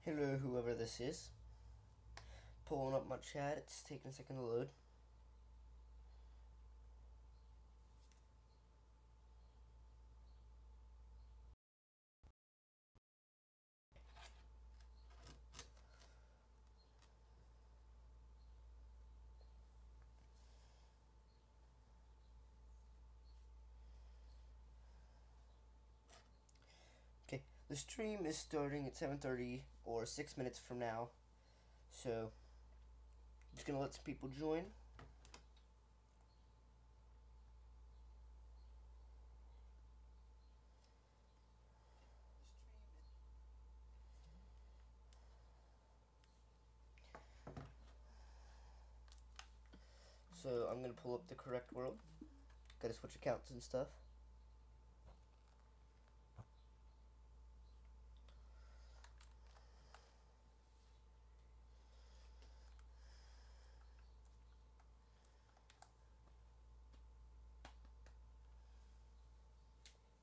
Hello, whoever this is. Pulling up my chat. It's taking a second to load. Okay, the stream is starting at 7:30 or 6 minutes from now. So, I'm just gonna let some people join. So, I'm gonna pull up the correct world. Gotta switch accounts and stuff.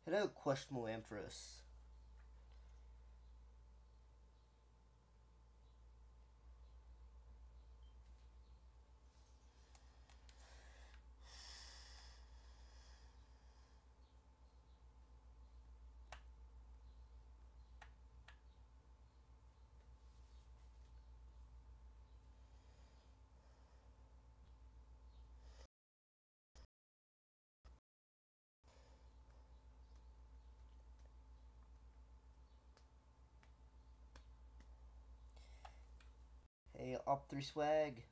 Hello, questionable Ampharos. Hey, Op3 Swag.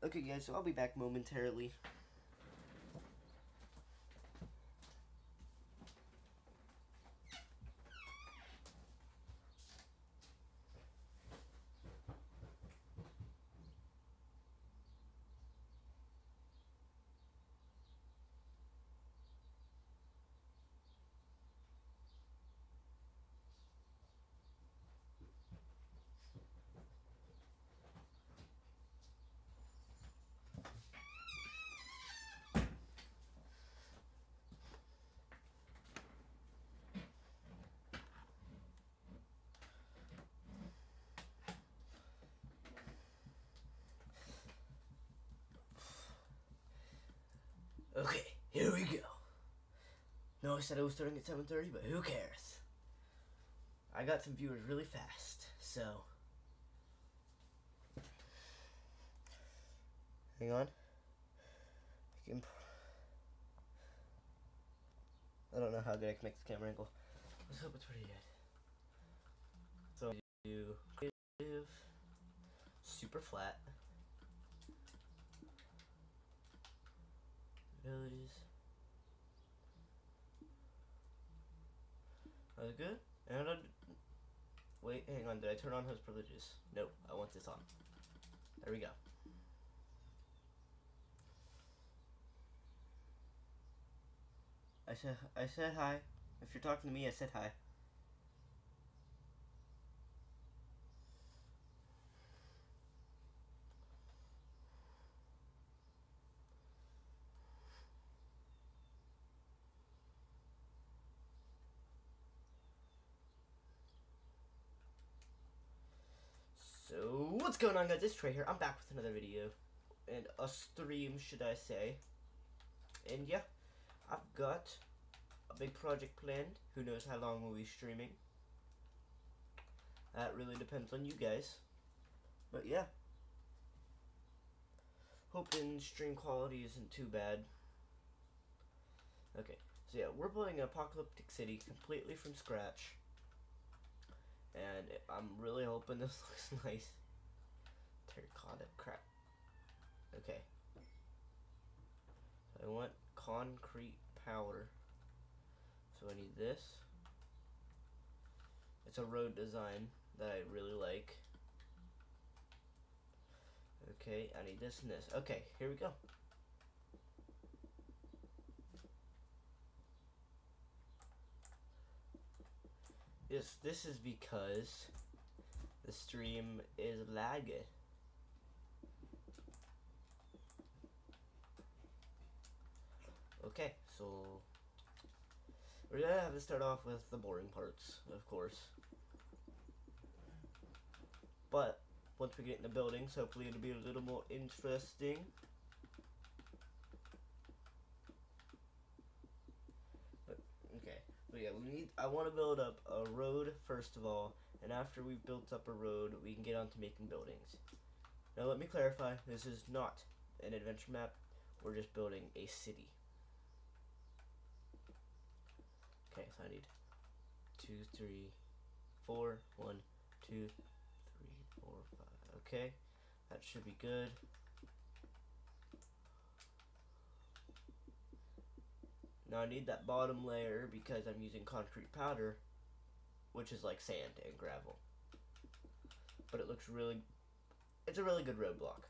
Okay, guys, so I'll be back momentarily. Okay, here we go. No, I said I was starting at 7:30, but who cares? I got some viewers really fast, so... Hang on. I don't know how good I can make the camera angle. Let's hope it's pretty good. So, do creative, super flat, abilities. That good? And wait, hang on. Did I turn on host privileges? Nope. I want this on. There we go. I said hi. If you're talking to me, I said hi. So, what's going on, guys? It's Trey here. I'm back with another video. And a stream, should I say. And yeah, I've got a big project planned. Who knows how long we'll be streaming. That really depends on you guys. But yeah. Hoping stream quality isn't too bad. Okay, so yeah, we're building an apocalyptic city completely from scratch. And I'm really hoping this looks nice. Terracotta crap. Okay. So I want concrete powder. So I need this. It's a road design that I really like. Okay, I need this and this. Okay, here we go. Yes, this is because the stream is lagging. Okay, so we're gonna have to start off with the boring parts, of course. But once we get in the buildings, hopefully it'll be a little more interesting. Okay, but yeah, I want to build up a road first of all, and after we've built up a road, we can get on to making buildings. Now let me clarify, this is not an adventure map, we're just building a city. Okay, so I need 2, 3, 4, 1, 2, 3, 4, 5. Okay, that should be good. Now I need that bottom layer because I'm using concrete powder, which is like sand and gravel. But it looks really, it's a really good roadblock.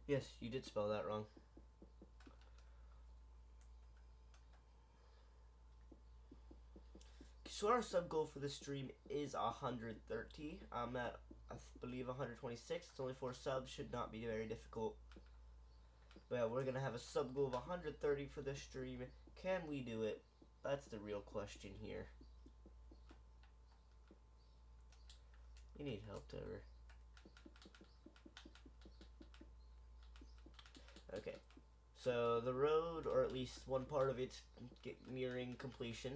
Yes, you did spell that wrong. So our sub goal for this stream is 130. I'm at, I believe, 126. It's only 4 subs. Should not be very difficult. But yeah, we're going to have a sub goal of 130 for this stream. Can we do it? That's the real question here. You need help, Tover. Okay. So the road, or at least one part of it's nearing completion.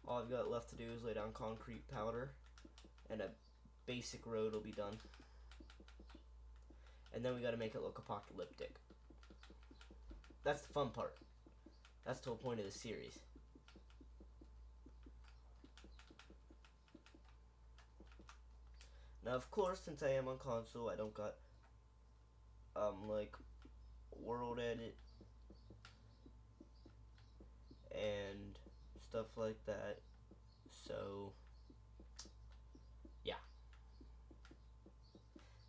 All I've got left to do is lay down concrete powder, and a basic road will be done. And then we got to make it look apocalyptic. That's the fun part. That's the whole point of the series. Now, of course, since I am on console, I don't got like world edit and stuff like that. So yeah,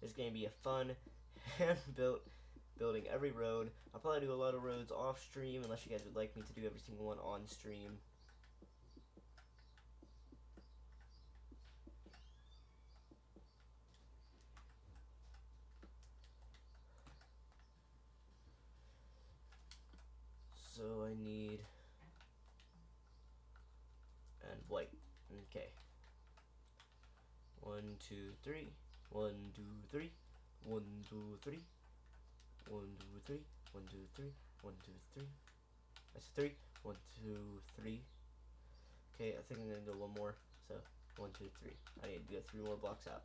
it's gonna be a fun hand-built building every road. I'll probably do a lot of roads off stream unless you guys would like me to do every single one on stream. So I need and white. Okay. 1, 2, 3. 1, 2, 3. 1, 2, 3. 1, 2, 3. 1, 2, 3. 1, 2, 3. That's 3. 1, 2, 3. Okay, I think I'm gonna go one more. So 1, 2, 3. I need to go 3 more blocks out.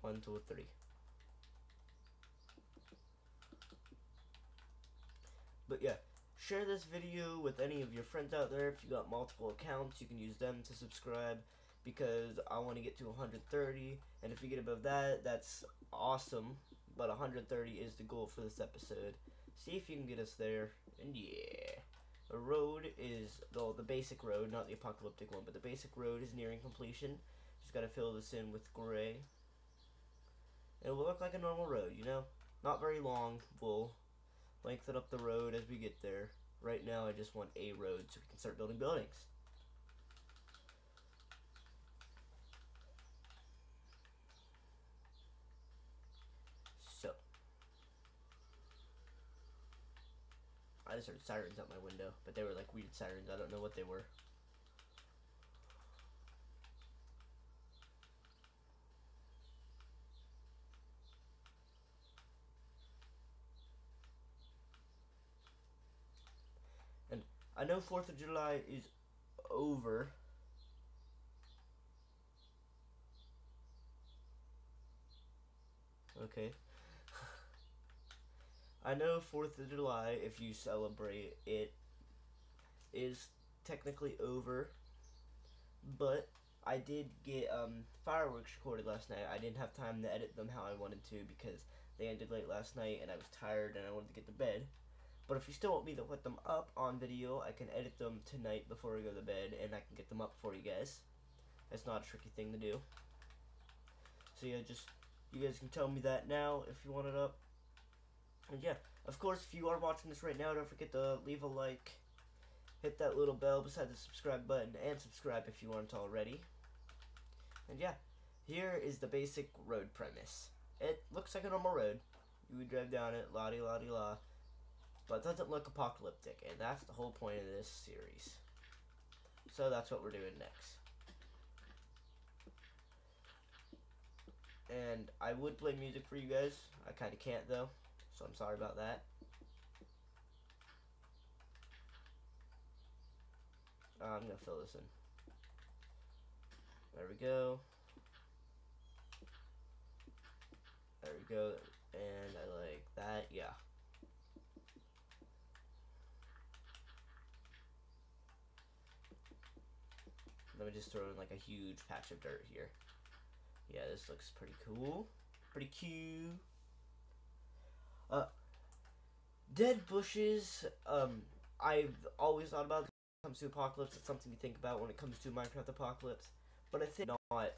One, 2, 3. But yeah, share this video with any of your friends out there. If you got multiple accounts, you can use them to subscribe, because I want to get to 130, and if we get above that, that's awesome. But 130 is the goal for this episode. See if you can get us there. And yeah, the road is, well, the basic road, not the apocalyptic one, but the basic road is nearing completion. Just gotta fill this in with gray. It will look like a normal road, you know? Not very long. We'll lengthen up the road as we get there. Right now, I just want a road so we can start building buildings. So, I just heard sirens out my window, but they were like weird sirens. I don't know what they were. I know 4th of July is over. Okay. I know 4th of July, if you celebrate it, is technically over. But I did get fireworks recorded last night. I didn't have time to edit them how I wanted to because They ended late last night, and I was tired, and I wanted to get to bed. But if you still want me to put them up on video, I can edit them tonight before I go to bed, and I can get them up for you guys. That's not a tricky thing to do. So yeah, just, you guys can tell me that now if you want it up. And yeah, of course, if you are watching this right now, don't forget to leave a like, hit that little bell beside the subscribe button, and subscribe if you aren't already. And yeah, here is the basic road premise. It looks like a normal road. You would drive down it, la-di-la-di-la. But it doesn't look apocalyptic, and that's the whole point of this series. So that's what we're doing next. And I would play music for you guys. I kind of can't, though, so I'm sorry about that. I'm going to fill this in. There we go. There we go. And I like that, yeah. Let me just throw in like a huge patch of dirt here. Yeah, this looks pretty cool. Pretty cute. Dead bushes, I've always thought about when it comes to apocalypse. It's something to think about when it comes to Minecraft apocalypse. But I think not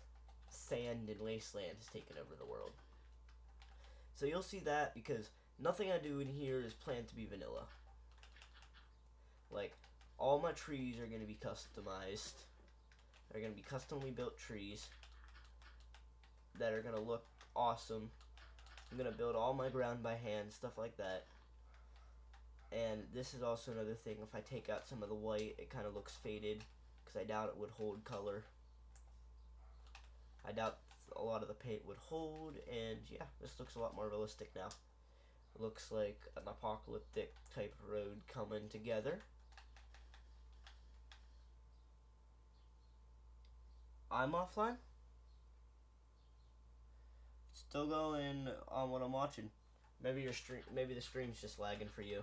sand and wasteland has taken over the world. So you'll see that because nothing I do in here is planned to be vanilla. Like, all my trees are going to be customized. They're going to be customly built trees that are going to look awesome. I'm going to build all my ground by hand, stuff like that. And this is also another thing, if I take out some of the white, it kind of looks faded, because I doubt it would hold color. I doubt a lot of the paint would hold, and yeah, this looks a lot more realistic now. It looks like an apocalyptic type road coming together. I'm offline? Still going on what I'm watching. Maybe your stream, maybe the stream's just lagging for you.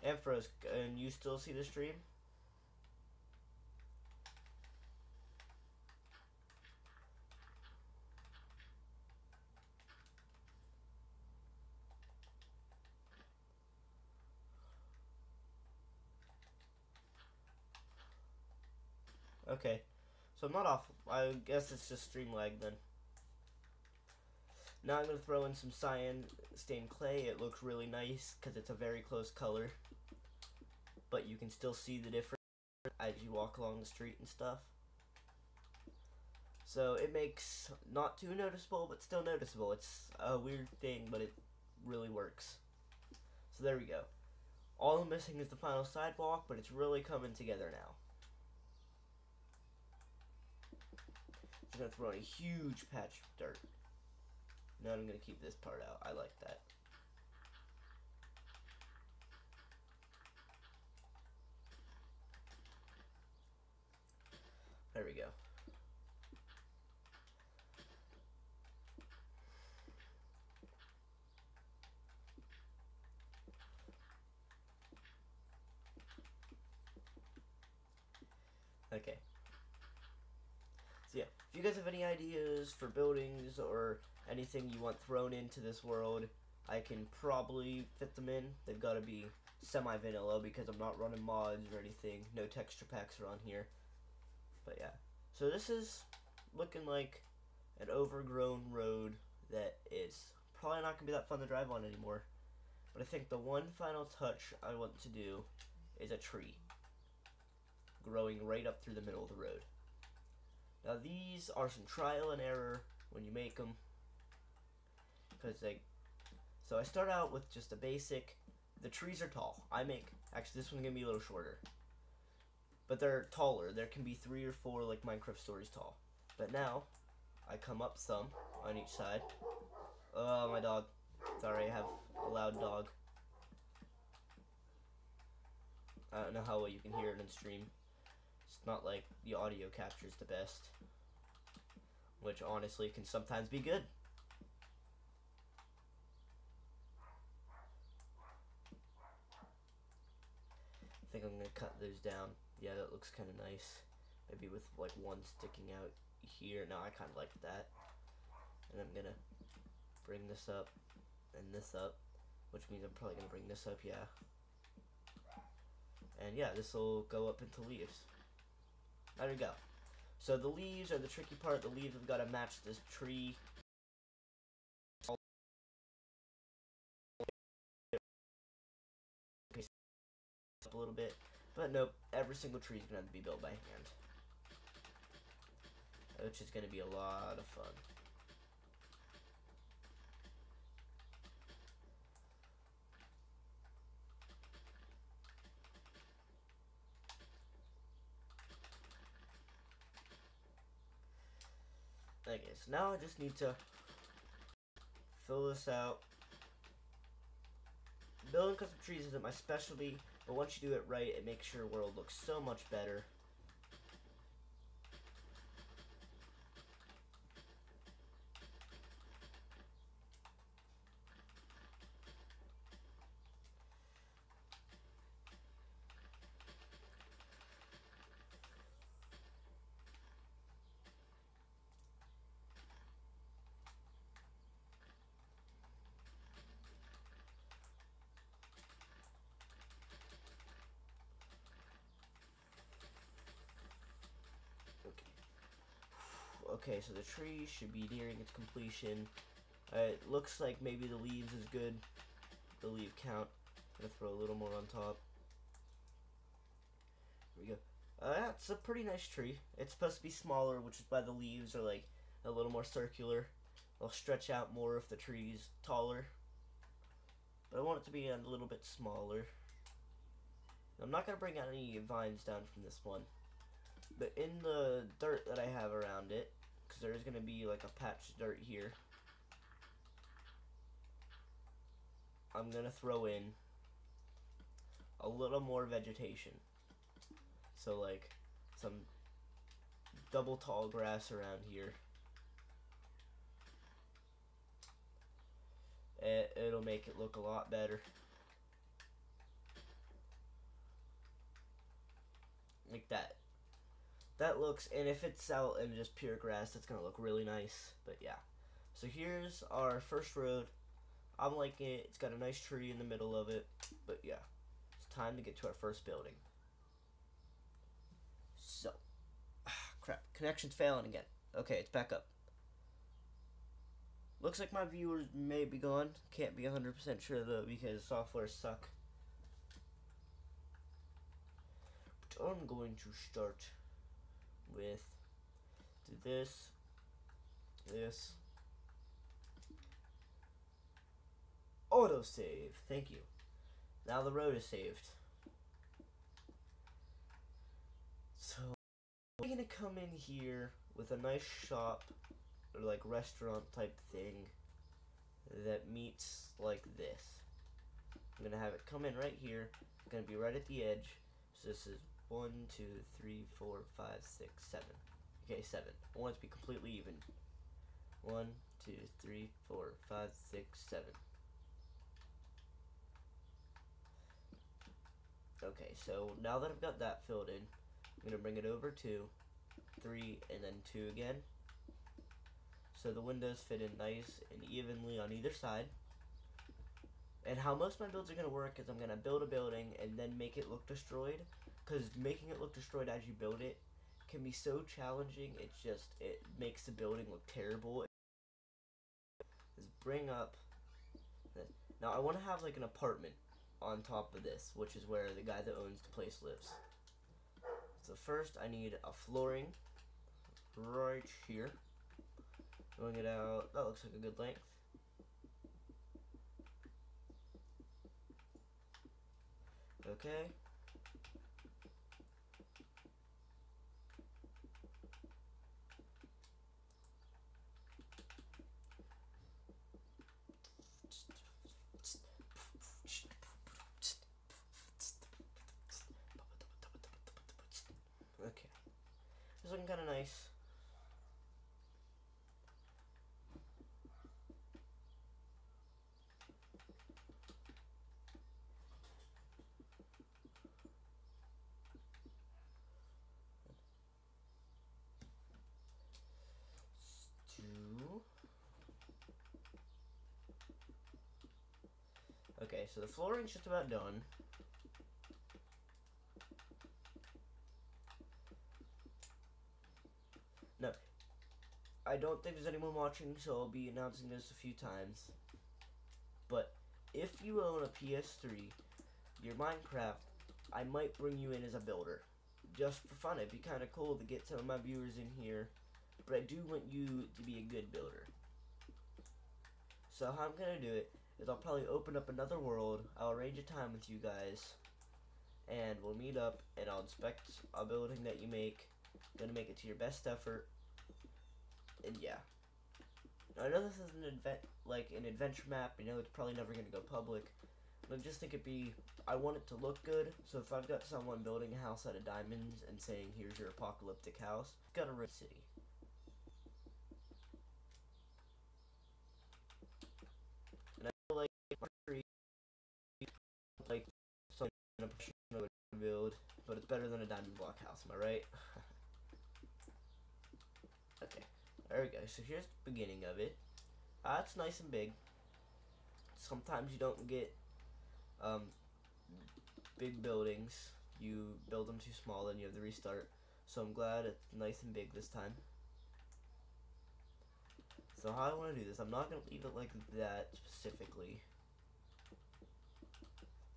Amphros, and you still see the stream? Okay, so I'm not off. I guess it's just stream lag then. Now I'm going to throw in some cyan stained clay. It looks really nice because it's a very close color. But you can still see the difference as you walk along the street and stuff. So it makes not too noticeable, but still noticeable. It's a weird thing, but it really works. So there we go. All I'm missing is the final sidewalk, but it's really coming together now. I'm going to throw in a huge patch of dirt. Now I'm going to keep this part out. I like that. There we go. Okay. So yeah, if you guys have any ideas for buildings or anything you want thrown into this world, I can probably fit them in. They've got to be semi-vanilla because I'm not running mods or anything. No texture packs are on here. But yeah, so this is looking like an overgrown road that is probably not going to be that fun to drive on anymore. But I think the one final touch I want to do is a tree growing right up through the middle of the road. Now these are some trial and error when you make them, because so I start out with just a basic. The trees are tall. Actually this one's gonna be a little shorter, but they're taller. There can be 3 or 4 like Minecraft stories tall. But now I come up some on each side. Oh, my dog. Sorry, I have a loud dog. I don't know how well you can hear it in stream. It's not like the audio captures the best, which honestly can sometimes be good. I think I'm gonna cut those down. Yeah, that looks kind of nice. Maybe with like one sticking out here. No, I kind of like that. And I'm gonna bring this up and this up, which means I'm probably gonna bring this up, yeah. And yeah, this will go up into leaves. There we go. So the leaves are the tricky part. The leaves have got to match this tree. Up a little bit, but nope. Every single tree is gonna have to be built by hand, which is gonna be a lot of fun. Okay, so now I just need to fill this out. Building custom trees isn't my specialty, but once you do it right, it makes your world look so much better. Okay, so the tree should be nearing its completion. It looks like maybe the leaves is good. The leaf count. I'm gonna throw a little more on top. Here we go. Yeah, it's a pretty nice tree. It's supposed to be smaller, which is why the leaves are like a little more circular. They'll stretch out more if the tree's taller. But I want it to be a little bit smaller. I'm not gonna bring out any vines down from this one. But in the dirt that I have around it, because there's going to be like a patch of dirt here, I'm going to throw in a little more vegetation. So like some double tall grass around here. It'll make it look a lot better. Like that. That looks, and if it's out in just pure grass, that's gonna look really nice. But yeah, so here's our first road. I'm liking it. It's got a nice tree in the middle of it. But yeah, it's time to get to our first building. So, crap, connection's failing again. Okay, it's back up. Looks like my viewers may be gone. Can't be 100% sure though because software suck. But I'm going to start with this, autosave. Thank you. Now the road is saved. So we're gonna come in here with a nice shop or like restaurant type thing that meets like this. I'm gonna have it come in right here. It's gonna be right at the edge. So this is 1, 2, 3, 4, 5, 6, 7. Okay, 7. I want it to be completely even. 1, 2, 3, 4, 5, 6, 7. Okay, so now that I've got that filled in, I'm gonna bring it over 2, 3, and then 2 again. So the windows fit in nice and evenly on either side. And how most of my builds are gonna work is I'm gonna build a building and then make it look destroyed. Because making it look destroyed as you build it can be so challenging. It's just, it makes the building look terrible. Just bring up this. Now I want to have like an apartment on top of this, which is where the guy that owns the place lives. So first I need a flooring right here. Going it out. That looks like a good length. Okay. Okay. It's looking kind of nice. Okay, so the flooring's just about done. No, I don't think there's anyone watching, so I'll be announcing this a few times. But if you own a PS3, your Minecraft, I might bring you in as a builder. Just for fun, it'd be kind of cool to get some of my viewers in here. But I do want you to be a good builder. So how I'm going to do it is I'll probably open up another world, I'll arrange a time with you guys, and we'll meet up, and I'll inspect a building that you make. Gonna make it to your best effort, and yeah. Now, I know this is an adventure map. You know it's probably never gonna go public, but I just think I want it to look good. So if I've got someone building a house out of diamonds and saying, "Here's your apocalyptic house," it's got a rich city. And I feel like something I would build, but it's better than a diamond block house. Am I right? Okay, there we go. So here's the beginning of it. It's nice and big. Sometimes you don't get big buildings. You build them too small, and you have to restart. So I'm glad it's nice and big this time. So how I want to do this, I'm not going to leave it like that specifically.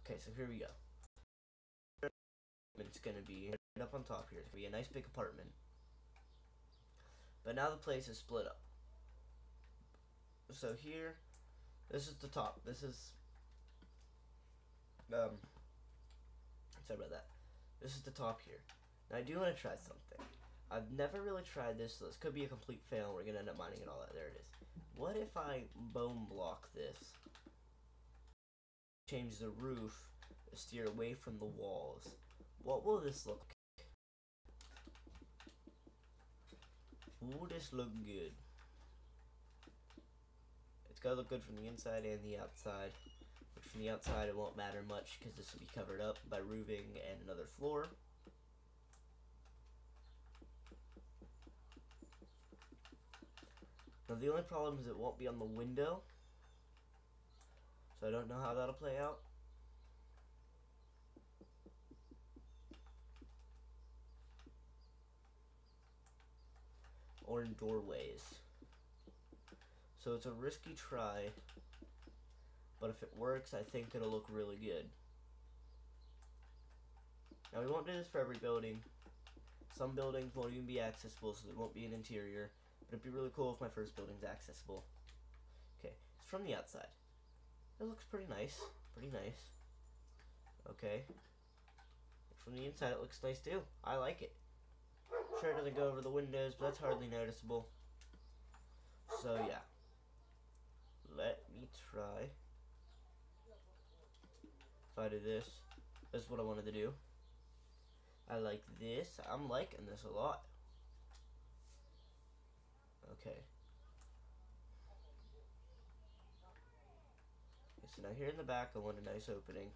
Okay, so here we go. It's going to be right up on top here. It's going to be a nice big apartment. But now the place is split up. So here, this is the top. This is, sorry about that. This is the top here. Now I do want to try something. I've never really tried this, so this could be a complete fail. We're going to end up mining it all out. There it is. What if I bone block this? Change the roof to steer away from the walls. What will this look like? Will this look good? It's gotta look good from the inside and the outside. Which from the outside it won't matter much because this will be covered up by roofing and another floor. Now the only problem is it won't be on the window. So I don't know how that'll play out. Or in doorways. So it's a risky try, but if it works, I think it'll look really good. Now we won't do this for every building. Some buildings won't even be accessible, so there won't be an interior, but it'd be really cool if my first building's accessible. Okay, it's from the outside. It looks pretty nice, Okay. From the inside it looks nice too. I like it. Sure it doesn't go over the windows, but that's hardly noticeable. So yeah. Let me try. If I do this, this is what I wanted to do. I like this. I'm liking this a lot. Okay. So now here in the back I want a nice opening.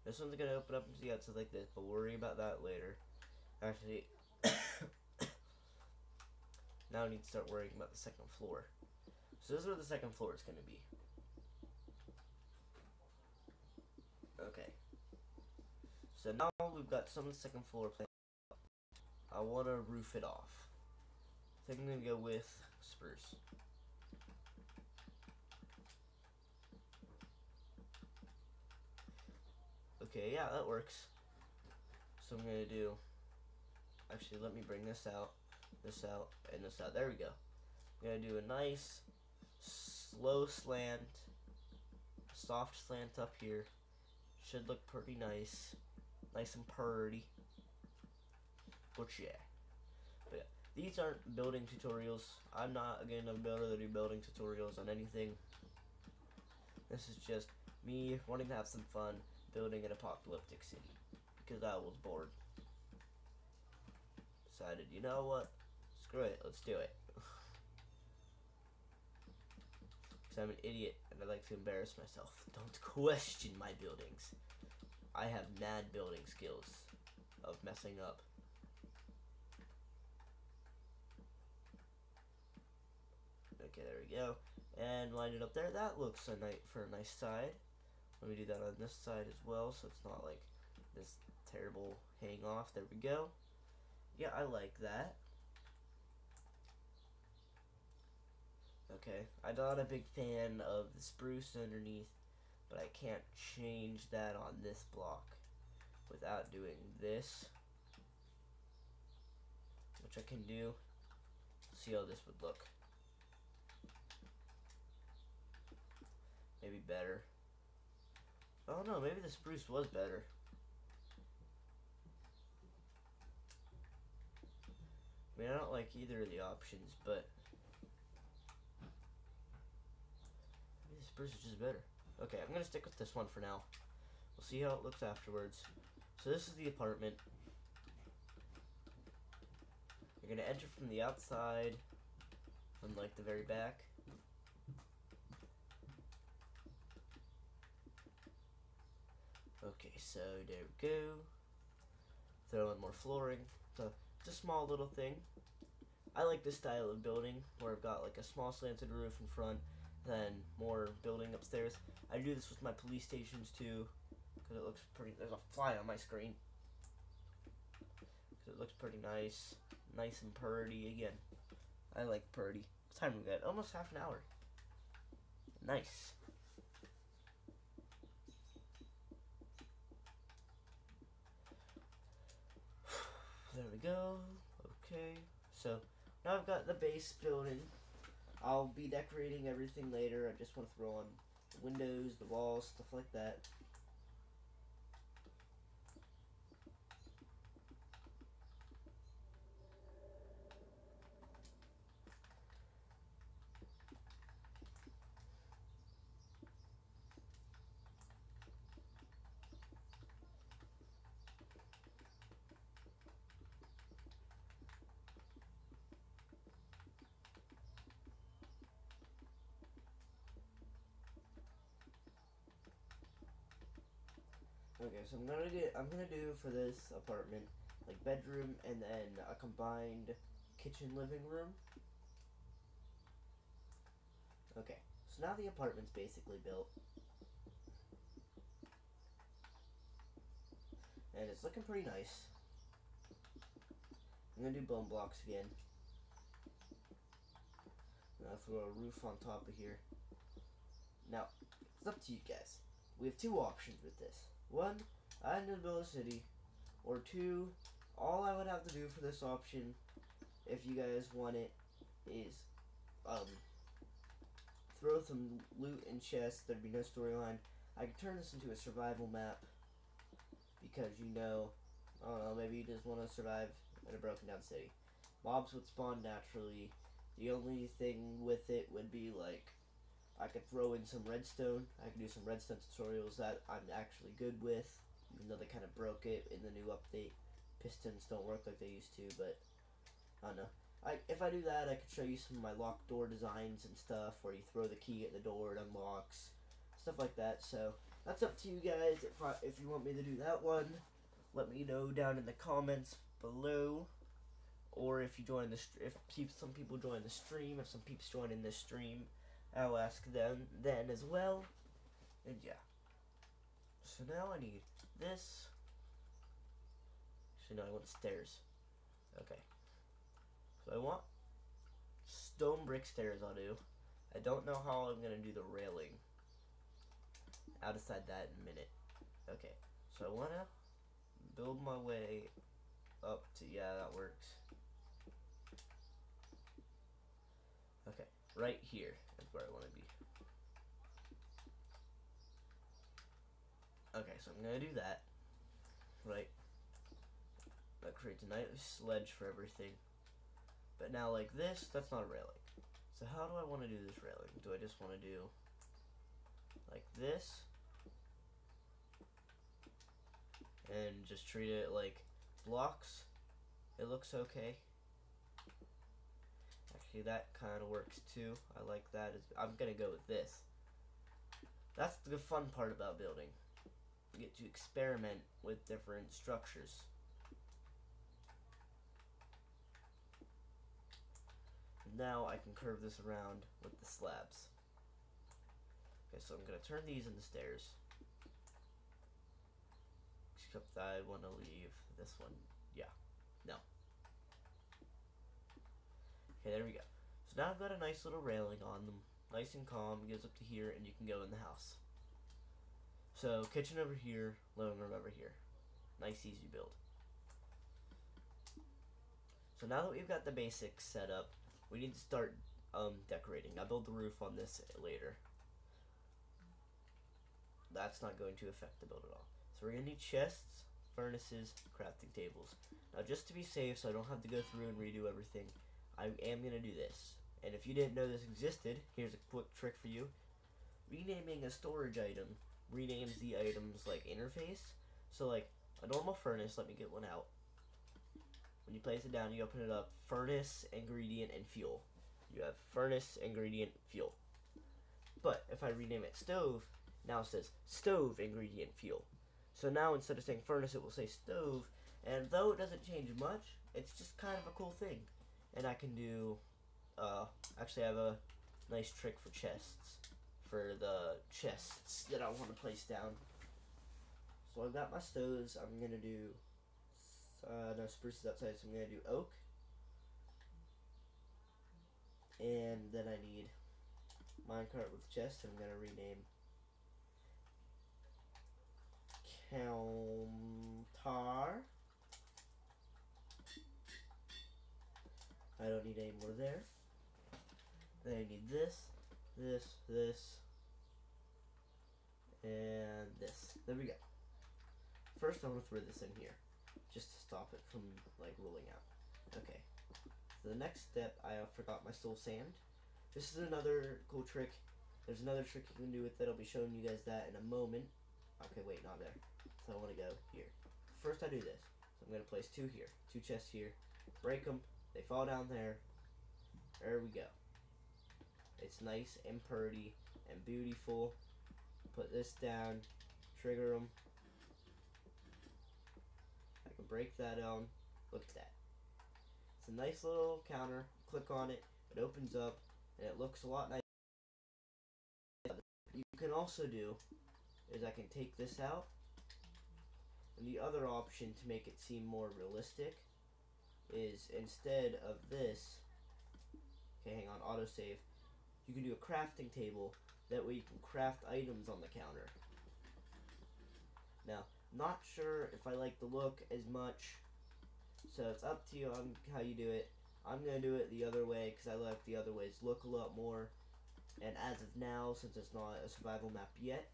This one's gonna open up into the outside like this, but we'll worry about that later. Actually, now I need to start worrying about the second floor. So this is where the second floor is gonna be. Okay. So now we've got some of the second floor planned. I want to roof it off. I think I'm going to go with spruce. Okay, yeah, that works. So I'm going to do... Actually, let me bring this out, and this out. There we go. I'm going to do a nice, slow slant, soft slant up here. Should look pretty nice. Nice and purty. But yeah. But yeah. These aren't building tutorials. I'm not, again, a builder that do building tutorials on anything. This is just me wanting to have some fun building an apocalyptic city. Because I was bored. decided, you know what? Screw it, let's do it. Because I'm an idiot and I like to embarrass myself. Don't question my buildings. I have mad building skills of messing up. Okay, there we go. And line it up there. That looks a nice for a nice side. Let me do that on this side as well, so it's not like this terrible hang off. There we go. Yeah, I like that. Okay, I'm not a big fan of the spruce underneath, but I can't change that on this block without doing this, which I can do. See how this would look. Maybe better. Oh no, maybe the spruce was better. I mean, I don't like either of the options, but maybe the spruce is just better. Okay, I'm gonna stick with this one for now. We'll see how it looks afterwards. So this is the apartment. You're gonna enter from the outside, from like the very back. Okay, so there we go. Throw in more flooring. So it's a small little thing. I like this style of building where I've got like a small slanted roof in front, then more building upstairs. I do this with my police stations too, because it looks pretty. There's a fly on my screen. Because it looks pretty nice, nice and purdy. Again, I like purdy. What time we got? Almost half an hour. Nice. There we go. Okay, so now I've got the base building. I'll be decorating everything later. I just want to throw on the windows, the walls, stuff like that. Okay, so I'm gonna do for this apartment like bedroom and then a combined kitchen living room. Okay, so now the apartment's basically built. And it's looking pretty nice. I'm gonna do bone blocks again. And I'll throw a roof on top of here. Now, it's up to you guys. We have two options with this. One, I end up building a city. Or two, all I would have to do for this option, if you guys want it, is throw some loot and chests. There'd be no storyline. I could turn this into a survival map because I don't know, maybe you just want to survive in a broken down city. Mobs would spawn naturally. The only thing with it would be like I could throw in some redstone. I could do some redstone tutorials that I'm actually good with, even though they kind of broke it in the new update. Pistons don't work like they used to, but I don't know. If I do that, I could show you some of my locked door designs and stuff, where you throw the key at the door, it unlocks, stuff like that. So that's up to you guys. If you want me to do that one, let me know down in the comments below. Or if you join some people join the stream, if some peeps join in this stream, I'll ask them then as well. And yeah. So now I need this. Actually, no, I want stairs. Okay. So I want stone brick stairs. I'll do. I don't know how I'm gonna do the railing. I'll decide that in a minute. Okay. So I wanna build my way up to, yeah, that works. Okay, right here is where I want to be. Okay, so I'm gonna do that. Right. That creates a nice ledge for everything. But now, like this, that's not a railing. So how do I want to do this railing? Do I just want to do like this? And just treat it like blocks? It looks okay. Actually, that kind of works too. I like that. I'm gonna go with this. That's the fun part about building. You get to experiment with different structures. Now I can curve this around with the slabs. Okay, so I'm gonna turn these into stairs. Except I want to leave this one. Yeah. No. Okay, there we go. So now I've got a nice little railing on them. Nice and calm. Goes up to here and you can go in the house. So kitchen over here, living room over here. Nice easy build. So now that we've got the basics set up, we need to start decorating. I'll build the roof on this later. That's not going to affect the build at all. So we're going to need chests, furnaces, crafting tables. Now just to be safe so I don't have to go through and redo everything, I am going to do this. And if you didn't know this existed, here's a quick trick for you. Renaming a storage item renames the item's like interface. So like a normal furnace, let me get one out. When you place it down, you open it up, furnace, ingredient, and fuel. You have furnace, ingredient, fuel. But if I rename it stove, now it says stove, ingredient, fuel. So now instead of saying furnace, it will say stove. And though it doesn't change much, it's just kind of a cool thing. And I can do, actually I have a nice trick for chests. For the chests that I want to place down. So I've got my stoves. I'm going to do, no, spruce is outside, so I'm going to do oak. And then I need minecart with chest, and I'm going to rename counter. I don't need any more there. Then I need this, and this. There we go. First, I want to throw this in here, just to stop it from like rolling out. Okay. So the next step, I forgot my soul sand. This is another cool trick. There's another trick you can do with it. I'll be showing you guys that in a moment. Okay, wait, not there. So I want to go here. First, I do this. So I'm gonna place two here, two chests here. Break them. They fall down there. There we go. It's nice and pretty and beautiful. Put this down, trigger them. I can break that on. Look at that. It's a nice little counter. Click on it. It opens up and it looks a lot nicer. You can also do is I can take this out. And the other option to make it seem more realistic is instead of this, okay, hang on, autosave, you can do a crafting table. That way you can craft items on the counter. Now, not sure if I like the look as much, so it's up to you on how you do it. I'm going to do it the other way because I like the other ways look a lot more. And as of now, since it's not a survival map yet,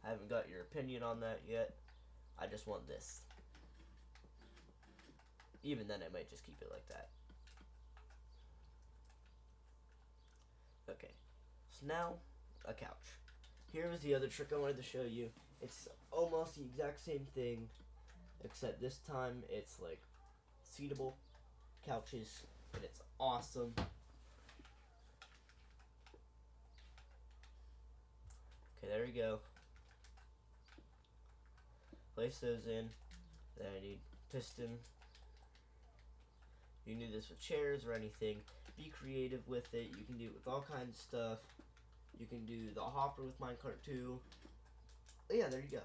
I haven't got your opinion on that yet. I just want this. Even then, I might just keep it like that. Okay, so now a couch. Here was the other trick I wanted to show you. It's almost the exact same thing, except this time it's like seatable couches, and it's awesome. Okay, there we go. Place those in. Then I need piston. You can do this with chairs or anything. Be creative with it. You can do it with all kinds of stuff. You can do the hopper with minecart too. Yeah, there you go.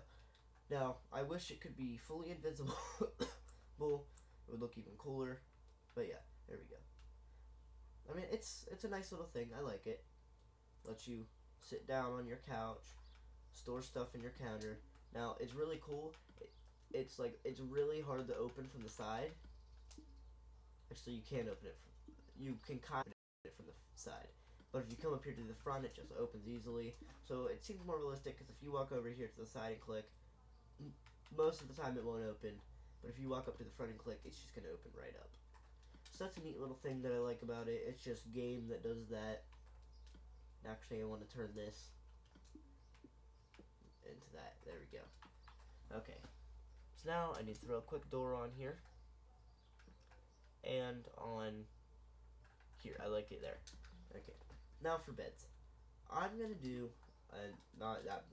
Now, I wish it could be fully invincible. It would look even cooler. But yeah, there we go. I mean, it's a nice little thing. I like it. Lets you sit down on your couch, store stuff in your counter. Now, it's really cool. It's really hard to open from the side. Actually, you can't open it you can kind of open it from the side. But if you come up here to the front, it just opens easily. So it seems more realistic because if you walk over here to the side and click, most of the time it won't open. But if you walk up to the front and click, it's just going to open right up. So that's a neat little thing that I like about it. It's just game that does that. Actually, I want to turn this into that. There we go. Okay. So now I need to throw a quick door on here. and on here. I like it there. Okay, now for beds. I'm gonna do not that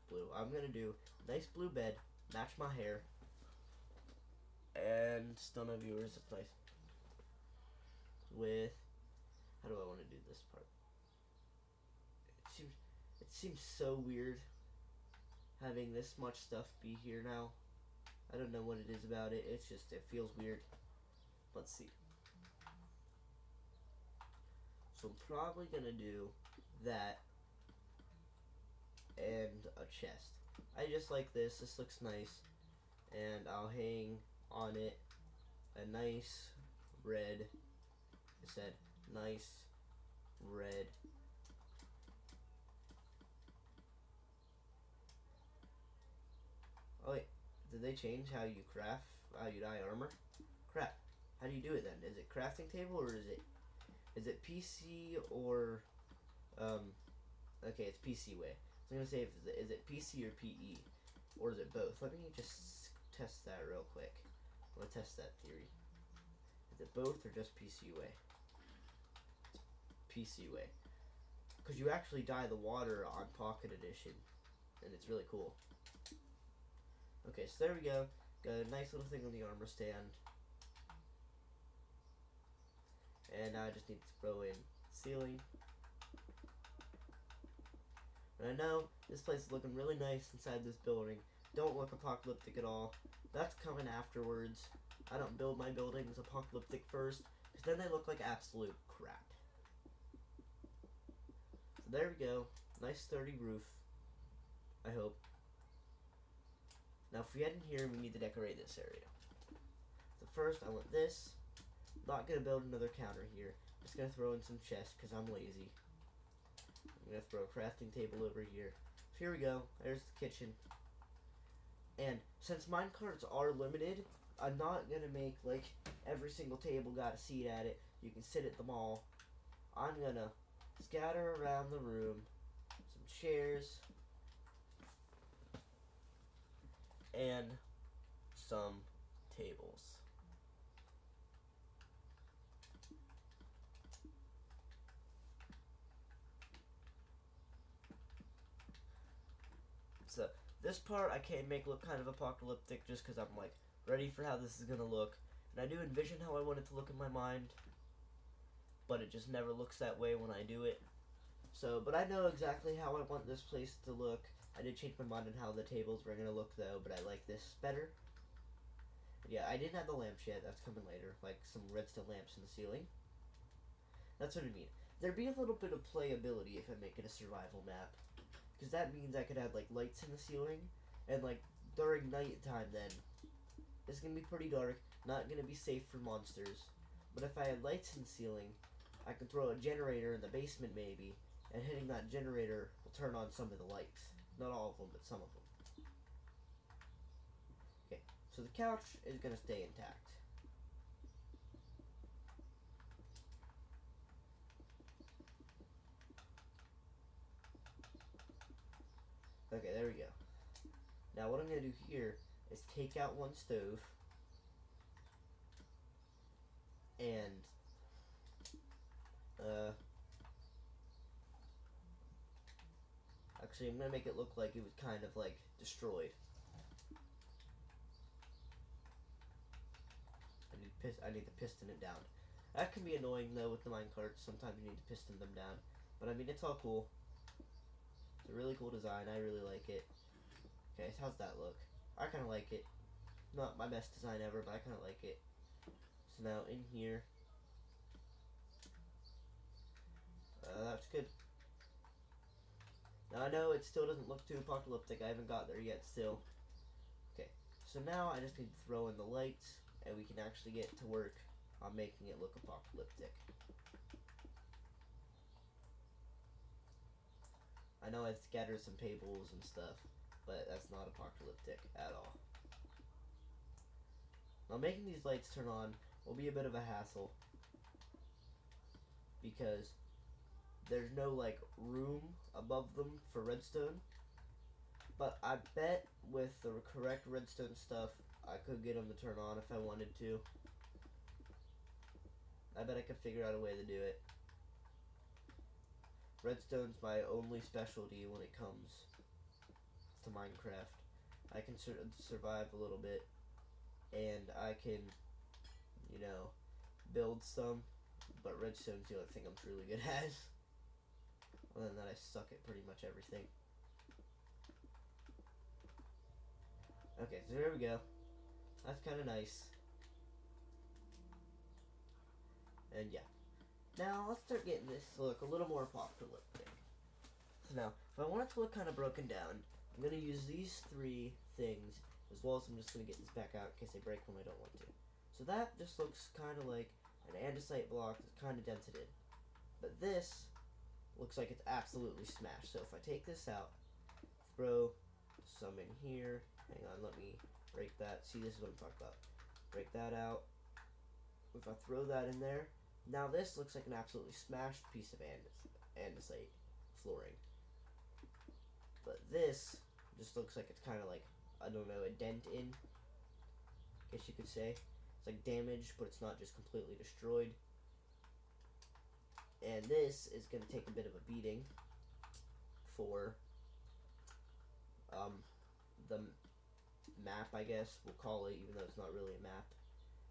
blue. I'm gonna do a nice blue bed, match my hair, and still no viewers. That's nice. With how do I want to do this part? It seems so weird having this much stuff be here now. I don't know what it is about it. It's just it feels weird. Let's see. So I'm probably gonna do that and a chest. I just like this. This looks nice, and I'll hang on it a nice red. It said nice red. Oh wait, did they change how you craft, how you dye armor? Crap. How do you do it then? Is it crafting table or is it PC or okay, it's PC way. So I'm gonna say is it PC or PE or is it both? Let me just test that real quick. I'm gonna test that theory. Is it both or just PC way? PC way. Because you actually dye the water on Pocket Edition, and it's really cool. Okay, so there we go. Got a nice little thing on the armor stand. And now I just need to throw in ceiling. And I know this place is looking really nice inside this building. Don't look apocalyptic at all. That's coming afterwards. I don't build my buildings apocalyptic first, because then they look like absolute crap. So there we go. Nice sturdy roof. I hope. Now if we head in here, we need to decorate this area. So first I want this. Not going to build another counter here. Just going to throw in some chests because I'm lazy. I'm going to throw a crafting table over here. So here we go. There's the kitchen. And since minecarts are limited, I'm not going to make like every single table got a seat at it. You can sit at them all. I'm going to scatter around the room some chairs and some tables. So this part I can make look kind of apocalyptic just because I'm like ready for how this is gonna look, and I do envision how I want it to look in my mind, but it just never looks that way when I do it. So, but I know exactly how I want this place to look. I did change my mind on how the tables were gonna look though, but I like this better. But yeah, I didn't have the lamps yet. That's coming later, like some redstone lamps in the ceiling. That's what I mean. There'd be a little bit of playability if I make it a survival map. Because that means I could have like lights in the ceiling, and like during nighttime then, it's going to be pretty dark, not going to be safe for monsters. But if I had lights in the ceiling, I could throw a generator in the basement maybe, and hitting that generator will turn on some of the lights. Not all of them, but some of them. Okay, so the couch is going to stay intact. Okay, there we go. Now what I'm going to do here is take out one stove and actually I'm going to make it look like it was kind of like destroyed. I need to piston it down. That can be annoying though with the minecarts. Sometimes you need to piston them down. But I mean, it's all cool. It's a really cool design. I really like it. Okay, so how's that look? I kind of like it. Not my best design ever, but I kind of like it. So now in here, that's good. Now I know it still doesn't look too apocalyptic. I haven't got there yet still. Okay, so now I just need to throw in the lights, and we can actually get to work on making it look apocalyptic. I know I scattered some tables and stuff, but that's not apocalyptic at all. Now making these lights turn on will be a bit of a hassle because there's no like room above them for redstone, but I bet with the correct redstone stuff I could get them to turn on if I wanted to. I bet I could figure out a way to do it. Redstone's my only specialty when it comes to Minecraft. I can survive a little bit, and I can, you know, build some, but redstone's the only thing I'm truly good at. Other than that, I suck at pretty much everything. Okay, so there we go. That's kind of nice. And yeah. Now, let's start getting this to look a little more apocalyptic. So now, if I want it to look kind of broken down, I'm going to use these three things, as well as I'm just going to get this back out in case they break when I don't want to. So that just looks kind of like an andesite block that's kind of dented in. But this looks like it's absolutely smashed. So if I take this out, throw some in here. Hang on, let me break that. See, this is what I'm talking about. Break that out. If I throw that in there, now this looks like an absolutely smashed piece of andesite flooring. But this just looks like it's kind of like, I don't know, a dent in, I guess you could say. It's like damaged, but it's not just completely destroyed. And this is going to take a bit of a beating for the map, I guess we'll call it, even though it's not really a map.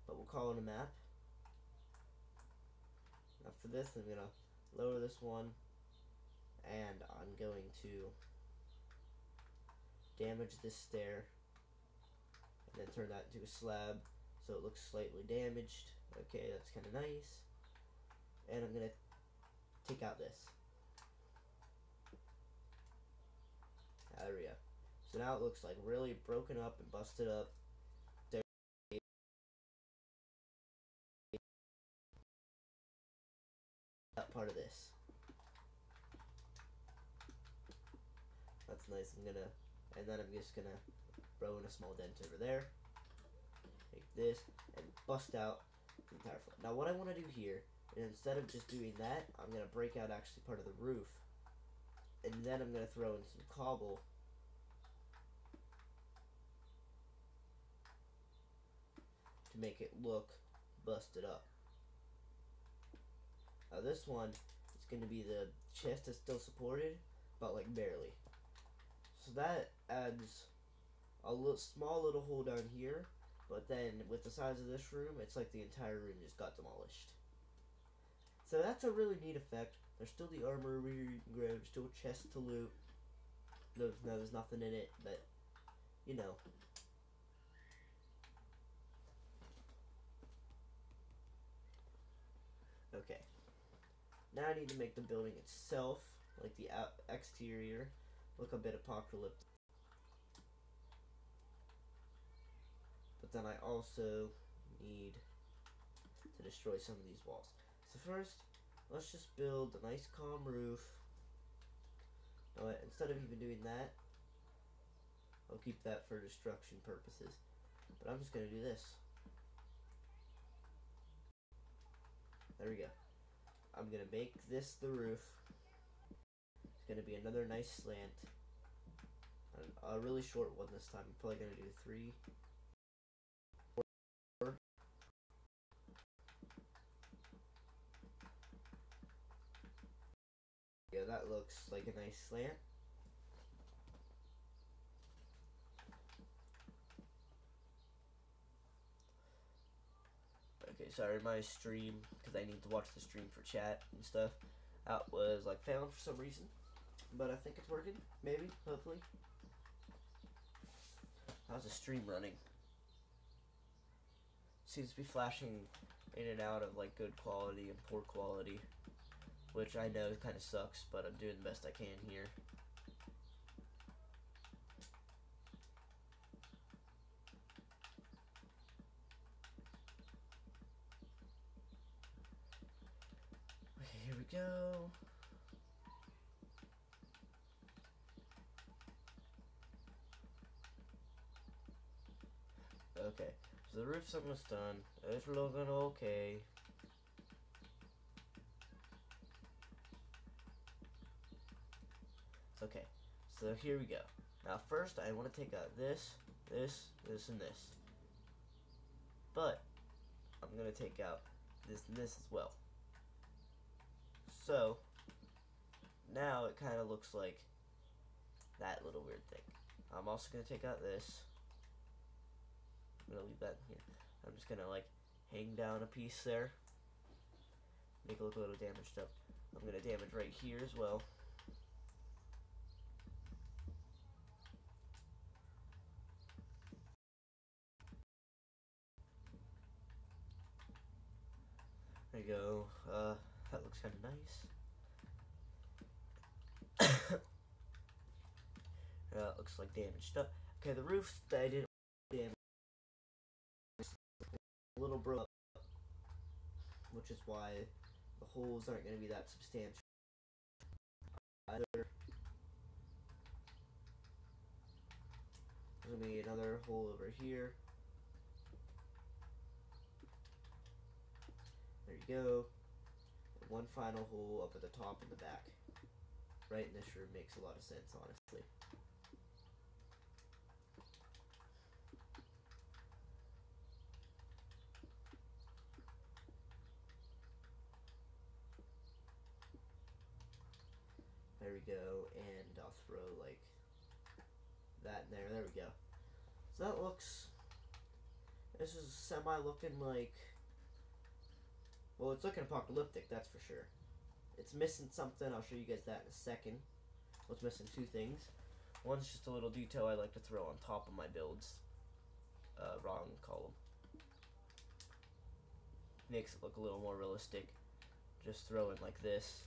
But we'll call it a map. Now for this, I'm going to lower this one, and I'm going to damage this stair, and then turn that into a slab so it looks slightly damaged. Okay, that's kind of nice. And I'm going to take out this. There we go. So now it looks like really broken up and busted up. That part of this. That's nice. And then I'm just gonna throw in a small dent over there. Take this and bust out the entire floor. Now what I want to do here, and instead of just doing that, I'm gonna break out actually part of the roof, and then I'm gonna throw in some cobble. To make it look busted up. Now this one is going to be the chest that's still supported, but like barely. So that adds a small little hole down here, but then with the size of this room, it's like the entire room just got demolished. So that's a really neat effect. There's still the armor over here you can grab, still a chest to loot. There's nothing in it, but you know. Okay. Now I need to make the building itself, like the exterior, look a bit apocalyptic. But then I also need to destroy some of these walls. So first, let's just build a nice calm roof. Instead of even doing that, I'll keep that for destruction purposes. But I'm just going to do this. There we go. I'm going to make this the roof. It's going to be another nice slant. A really short one this time. I'm probably going to do 3, 4. Yeah, that looks like a nice slant. Okay, sorry, my stream, because I need to watch the stream for chat and stuff, that was like found for some reason, but I think it's working, maybe, hopefully. How's the stream running? Seems to be flashing in and out of like good quality and poor quality, which I know kind of sucks, but I'm doing the best I can here. Okay, here we go. Okay, so the roof's almost done. It's looking okay. Okay, so here we go. Now first I want to take out this, and this. But I'm going to take out this, and this as well. So now it kind of looks like that little weird thing. I'm also going to take out this. I'm going to leave that in here. I'm just going to like hang down a piece there. Make it look a little damaged up. I'm going to damage right here as well. There you go. That looks kind of nice. Looks like damaged up. Okay, the roof that I didn't damage a little broke up, which is why the holes aren't going to be that substantial either. There's going to be another hole over here. There you go. And one final hole up at the top and the back. Right in this room makes a lot of sense, honestly. There we go, and I'll throw like that in there. There we go. So that looks, this is semi looking like, well, it's looking apocalyptic, that's for sure. It's missing something. I'll show you guys that in a second. Well, it's missing two things. One's just a little detail I like to throw on top of my builds. Wrong column. Makes it look a little more realistic. Just throw in like this.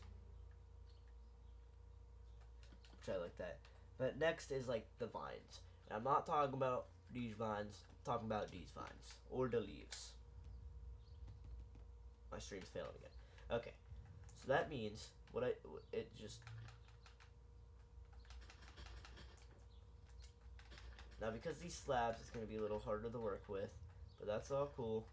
Which I like that. But next is like the vines. And I'm not talking about these vines. I'm talking about these vines. Or the leaves. My stream's failing again. Okay. So that means now because these slabs it's going to be a little harder to work with, but that's all cool.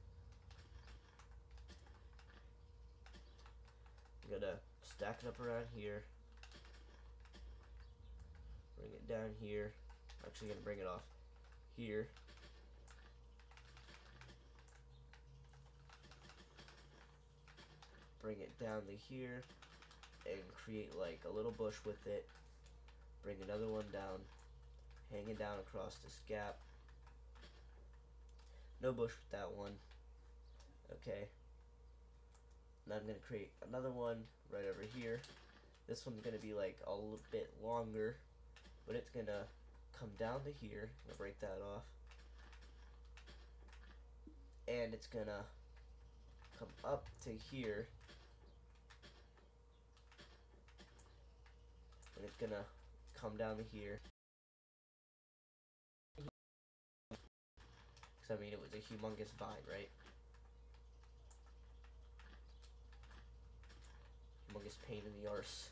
I'm going to stack it up around here. Bring it down here. I'm actually going to bring it off here. Bring it down to here and create like a little bush with it. Bring another one down, hanging down across this gap. No bush with that one. Okay. Now I'm going to create another one right over here. This one's going to be like a little bit longer, but it's going to come down to here. I'm going to break that off. And it's going to come up to here. And it's gonna come down to here. Because I mean, it was a humongous vine, right? Humongous pain in the arse.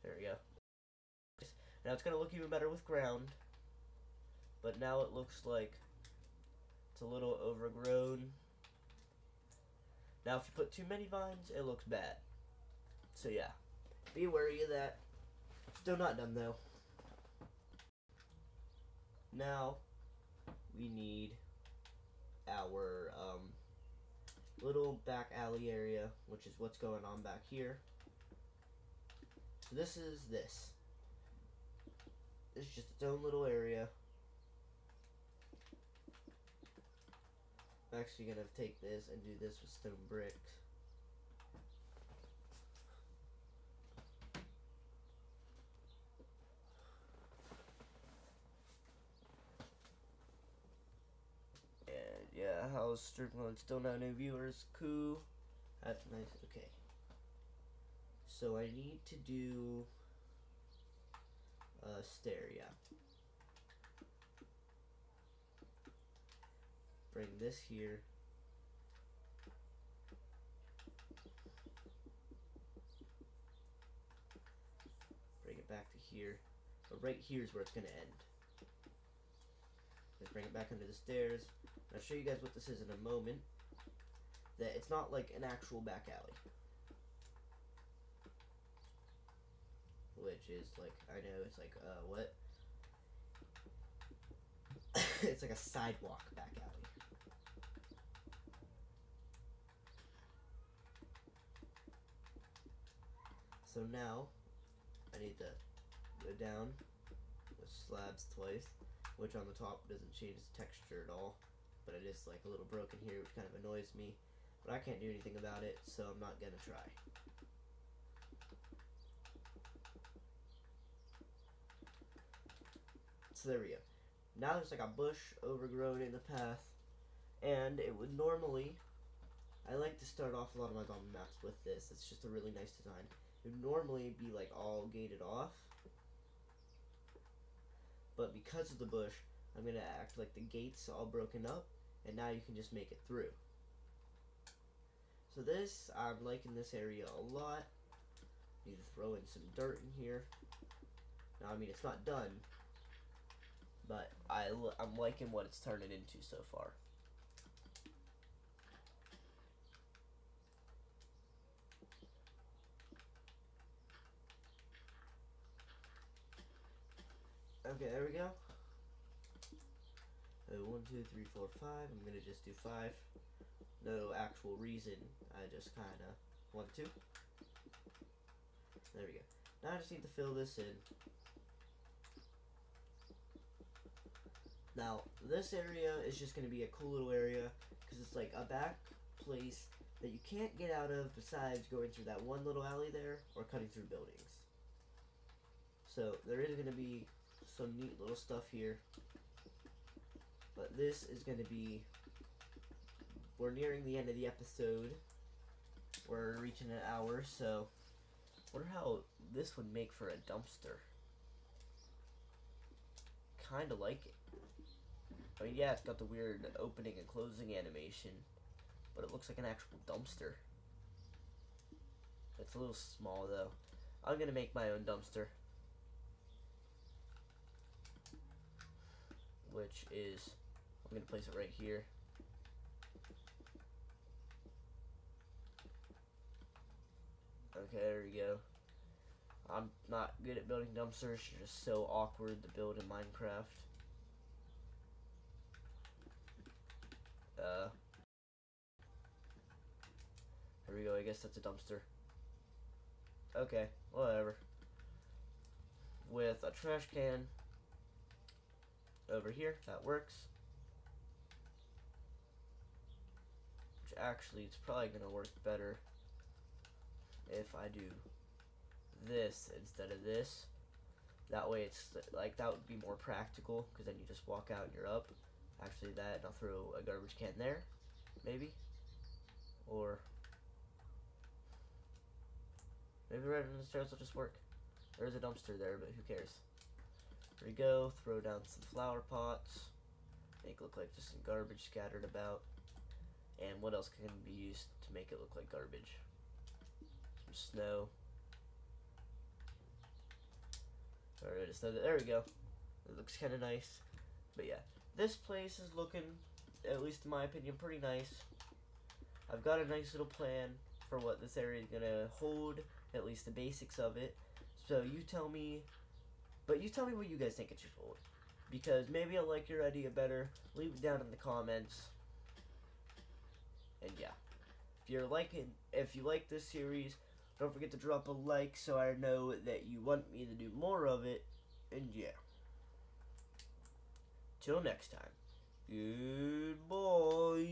There we go. Now it's gonna look even better with ground. But now it looks like it's a little overgrown. Now if you put too many vines, it looks bad. So yeah. Be wary of that. Still not done though. Now we need our little back alley area, which is what's going on back here. So this is this. It's just its own little area. I'm actually gonna take this and do this with stone bricks. Yeah, how's stream going? Still not new viewers. Cool. That's nice. Okay. So I need to do a stair, yeah. Bring this here. Bring it back to here. But right here is where it's going to end. Just bring it back under the stairs. I'll show you guys what this is in a moment. That it's not like an actual back alley. Which is like, I know, it's like, what? It's like a sidewalk back alley. So now I need to go down the slabs twice, which on the top doesn't change the texture at all, but it is like a little broken here, which kind of annoys me, but I can't do anything about it, so I'm not gonna try. So there we go. Now there's like a bush overgrown in the path, and it would normally, I like to start off a lot of my zombie maps with this. It's just a really nice design. It would normally be like all gated off, but because of the bush, I'm gonna act like the gates all broken up, and now you can just make it through. So this, I'm liking this area a lot. Need to throw in some dirt in here. Now, I mean, it's not done, but I'm liking what it's turning into so far. Okay, there we go. 1, 2, 3, 4, 5. I'm gonna just do 5. No actual reason. I just kind of want to. There we go. Now I just need to fill this in. Now, this area is just going to be a cool little area because it's like a back place that you can't get out of besides going through that one little alley there or cutting through buildings. So there is going to be some neat little stuff here, but this is going to be, we're nearing the end of the episode. We're reaching an hour, so I wonder how this would make for a dumpster. Kind of like it. I mean, yeah, it's got the weird opening and closing animation, but it looks like an actual dumpster. It's a little small, though. I'm gonna make my own dumpster, which is, I'm gonna place it right here. Okay, there we go. I'm not good at building dumpsters. They're just so awkward to build in Minecraft. There we go. I guess that's a dumpster. Okay, whatever. With a trash can over here, that works. Which actually, it's probably gonna work better if I do this instead of this. That way it's like, that would be more practical, because then you just walk out and you're up. Actually that, and I'll throw a garbage can there, maybe. Or maybe right under the stairs will just work. There's a dumpster there, but who cares? There we go, throw down some flower pots. Make it look like just some garbage scattered about. And what else can be used to make it look like garbage? Some snow. Alright, so there we go. It looks kind of nice. But yeah, this place is looking, at least in my opinion, pretty nice. I've got a nice little plan for what this area is going to hold, at least the basics of it. So you tell me, but you tell me what you guys think it should hold. Because maybe I'll like your idea better. Leave it down in the comments. And yeah, if you like this series, don't forget to drop a like so I know that you want me to do more of it. And yeah. Till next time. Goodbye.